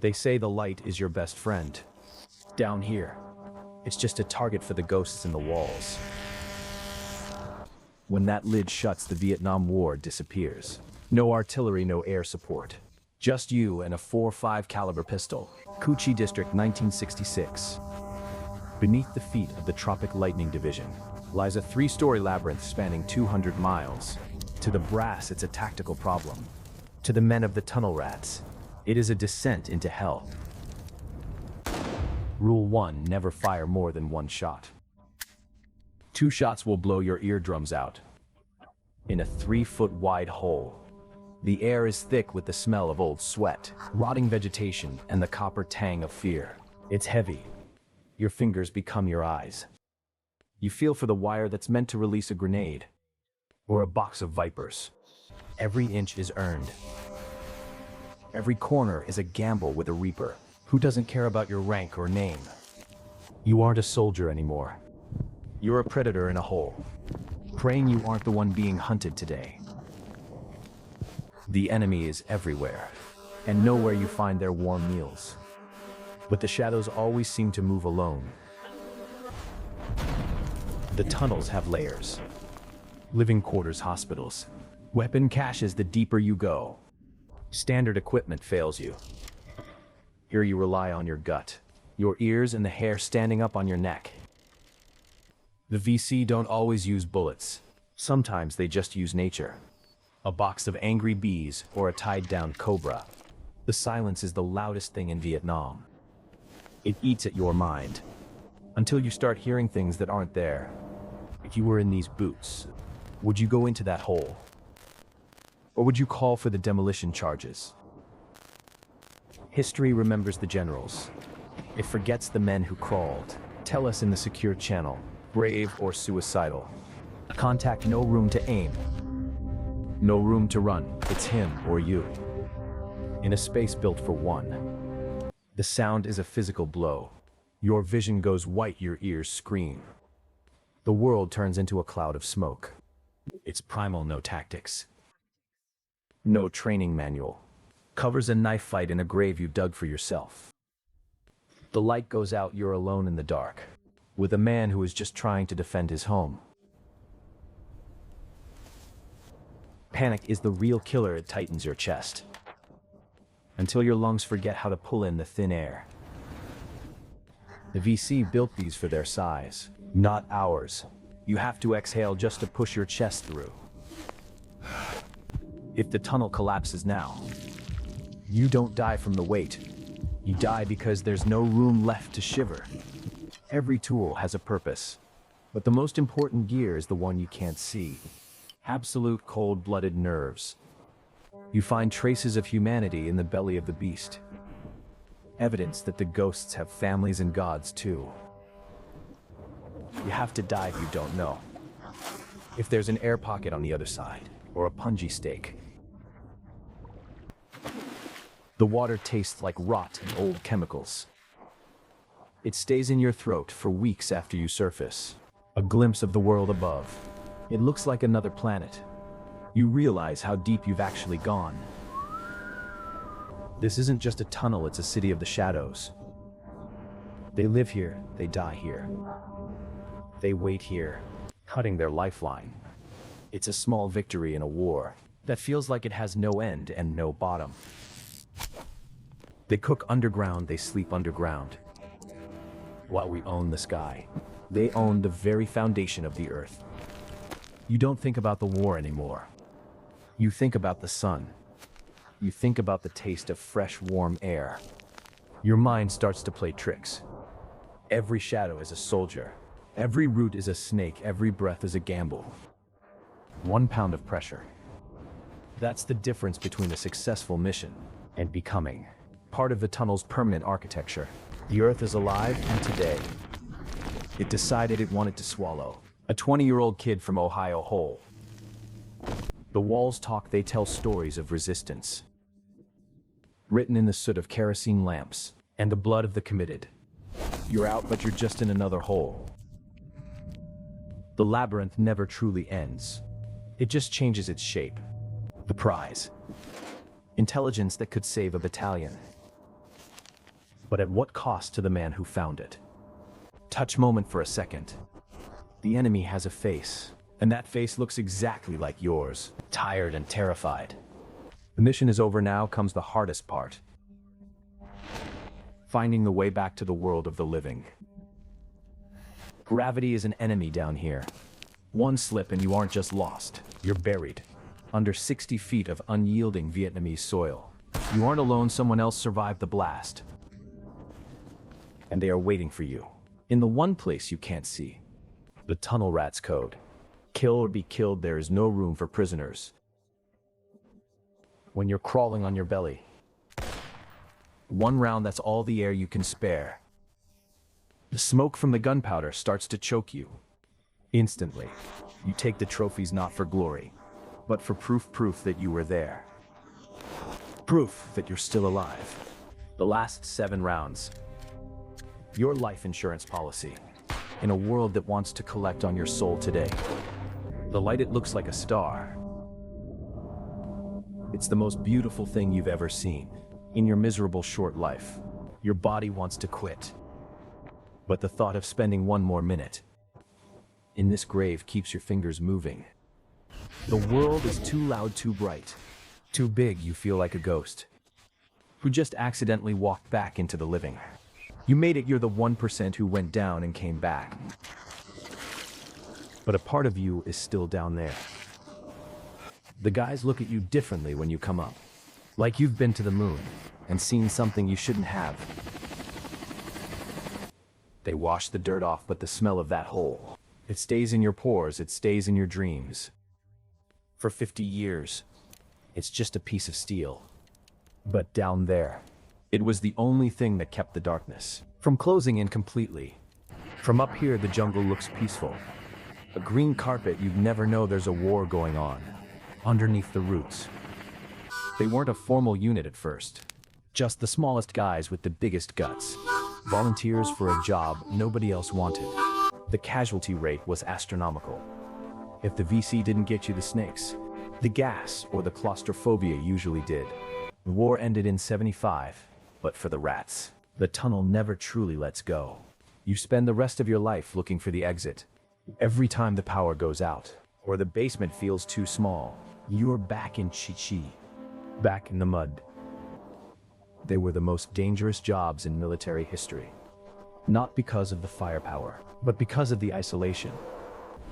They say the light is your best friend. Down here, it's just a target for the ghosts in the walls. When that lid shuts, the Vietnam War disappears. No artillery, no air support. Just you and a .45 caliber pistol. Cu Chi District, 1966. Beneath the feet of the Tropic Lightning Division lies a 3-story labyrinth spanning 200 miles. To the brass, it's a tactical problem. To the men of the tunnel rats, it is a descent into hell. Rule 1, never fire more than 1 shot. 2 shots will blow your eardrums out. In a 3-foot-wide hole. The air is thick with the smell of old sweat, rotting vegetation, and the copper tang of fear. It's heavy. Your fingers become your eyes. You feel for the wire that's meant to release a grenade, or a box of vipers. Every inch is earned. Every corner is a gamble with a reaper who doesn't care about your rank or name. You aren't a soldier anymore. You're a predator in a hole, praying you aren't the one being hunted today. The enemy is everywhere, and nowhere you find their warm meals. But the shadows always seem to move alone. The tunnels have layers. Living quarters, hospitals. Weapon caches the deeper you go. Standard equipment fails you. Here you rely on your gut, your ears and the hair standing up on your neck. The VC don't always use bullets. Sometimes they just use nature. A box of angry bees or a tied-down cobra. The silence is the loudest thing in Vietnam. It eats at your mind, until you start hearing things that aren't there. If you were in these boots, would you go into that hole? Or would you call for the demolition charges? History remembers the generals. It forgets the men who crawled. Tell us in the secure channel, brave or suicidal. Contact, no room to aim. No room to run, it's him or you. In a space built for one. The sound is a physical blow. Your vision goes white, your ears scream. The world turns into a cloud of smoke. It's primal, no tactics. No training manual. Covers a knife fight in a grave you dug for yourself. The light goes out, you're alone in the dark, with a man who is just trying to defend his home. Panic is the real killer, it tightens your chest, until your lungs forget how to pull in the thin air. The VC built these for their size, not ours. You have to exhale just to push your chest through. If the tunnel collapses now, you don't die from the weight. You die because there's no room left to shiver. Every tool has a purpose, but the most important gear is the one you can't see. Absolute cold-blooded nerves. You find traces of humanity in the belly of the beast. Evidence that the ghosts have families and gods too. You have to die if you don't know. If there's an air pocket on the other side, or a punji stake. The water tastes like rot and old chemicals. It stays in your throat for weeks after you surface. A glimpse of the world above. It looks like another planet. You realize how deep you've actually gone. This isn't just a tunnel, it's a city of the shadows. They live here, they die here. They wait here, cutting their lifeline. It's a small victory in a war that feels like it has no end and no bottom. They cook underground, they sleep underground. While we own the sky, they own the very foundation of the earth. You don't think about the war anymore. You think about the sun. You think about the taste of fresh, warm air. Your mind starts to play tricks. Every shadow is a soldier. Every root is a snake. Every breath is a gamble. 1 pound of pressure. That's the difference between a successful mission and becoming part of the tunnel's permanent architecture. The earth is alive, and today, it decided it wanted to swallow a 20-year-old kid from Ohio whole. The walls talk, they tell stories of resistance. Written in the soot of kerosene lamps and the blood of the committed. You're out, but you're just in another hole. The labyrinth never truly ends. It just changes its shape. The prize. Intelligence that could save a battalion. But at what cost to the man who found it? Touch moment for a second. The enemy has a face, and that face looks exactly like yours, tired and terrified. The mission is over. Now comes the hardest part. Finding the way back to the world of the living. Gravity is an enemy down here. One slip and you aren't just lost, you're buried. Under 60 feet of unyielding Vietnamese soil. You aren't alone, someone else survived the blast. And they are waiting for you. In the one place you can't see. The Tunnel Rats Code. Kill or be killed, there is no room for prisoners. When you're crawling on your belly. One round, that's all the air you can spare. The smoke from the gunpowder starts to choke you. Instantly, you take the trophies not for glory, but for proof that you were there. Proof that you're still alive. The last 7 rounds. Your life insurance policy. In a world that wants to collect on your soul today. The light, it looks like a star. It's the most beautiful thing you've ever seen. In your miserable short life, your body wants to quit. But the thought of spending one more minute in this grave keeps your fingers moving. The world is too loud, too bright, too big. You feel like a ghost who just accidentally walked back into the living. You made it. You're the 1% who went down and came back. But a part of you is still down there. The guys look at you differently when you come up. Like you've been to the moon and seen something you shouldn't have. They wash the dirt off, but the smell of that hole, it stays in your pores, it stays in your dreams. For 50 years, it's just a piece of steel. But down there, it was the only thing that kept the darkness from closing in completely. From up here, the jungle looks peaceful. A green carpet, you'd never know there's a war going on. Underneath the roots. They weren't a formal unit at first. Just the smallest guys with the biggest guts. Volunteers for a job nobody else wanted. The casualty rate was astronomical. If the VC didn't get you the snakes, the gas or the claustrophobia usually did. The war ended in 75, but for the rats, the tunnel never truly lets go. You spend the rest of your life looking for the exit. Every time the power goes out, or the basement feels too small, you're back in Chi-Chi, back in the mud. They were the most dangerous jobs in military history. Not because of the firepower, but because of the isolation.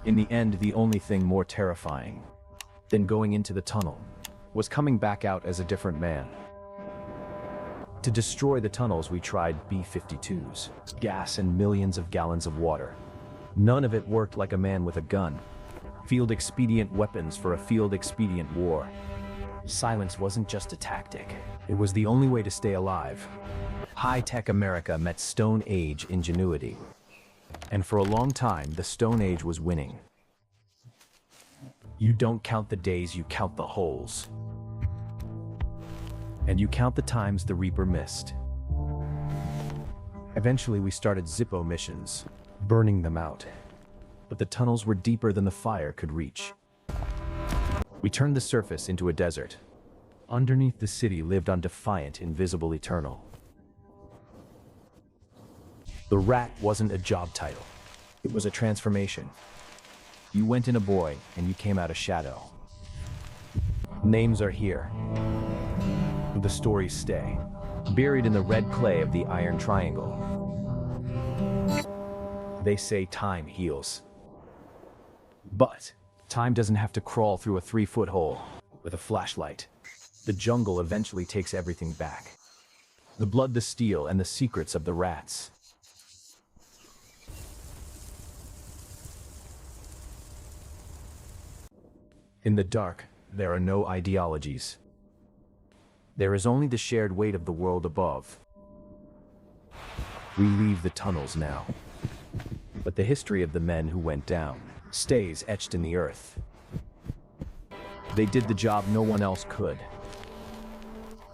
In the end, the only thing more terrifying than going into the tunnel was coming back out as a different man. To destroy the tunnels, we tried B-52s, gas and millions of gallons of water. None of it worked like a man with a gun. Field expedient weapons for a field expedient war. Silence wasn't just a tactic. It was the only way to stay alive. High-tech America met Stone Age ingenuity. And for a long time, the Stone Age was winning. You don't count the days, you count the holes. And you count the times the Reaper missed. Eventually, we started Zippo missions, burning them out. But the tunnels were deeper than the fire could reach. We turned the surface into a desert. Underneath, the city lived on defiant, invisible, eternal. The rat wasn't a job title. It was a transformation. You went in a boy, and you came out a shadow. Names are here. The stories stay, buried in the red clay of the Iron Triangle. They say time heals. But time doesn't have to crawl through a 3-foot hole with a flashlight. The jungle eventually takes everything back. The blood, the steel, and the secrets of the rats. In the dark, there are no ideologies. There is only the shared weight of the world above. We leave the tunnels now. But the history of the men who went down stays etched in the earth. They did the job no one else could.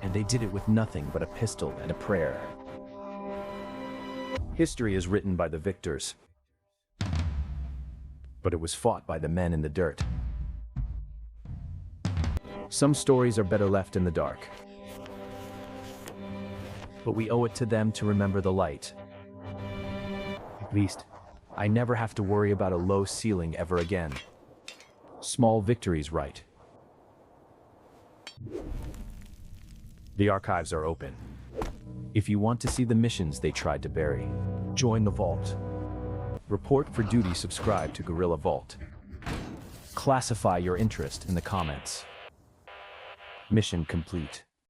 And they did it with nothing but a pistol and a prayer. History is written by the victors. But it was fought by the men in the dirt. Some stories are better left in the dark. but we owe it to them to remember the light. At least, I never have to worry about a low ceiling ever again. Small victories, right? The archives are open. If you want to see the missions they tried to bury, join the vault. Report for duty, subscribe to GuerillaVault. Classify your interest in the comments. Mission complete.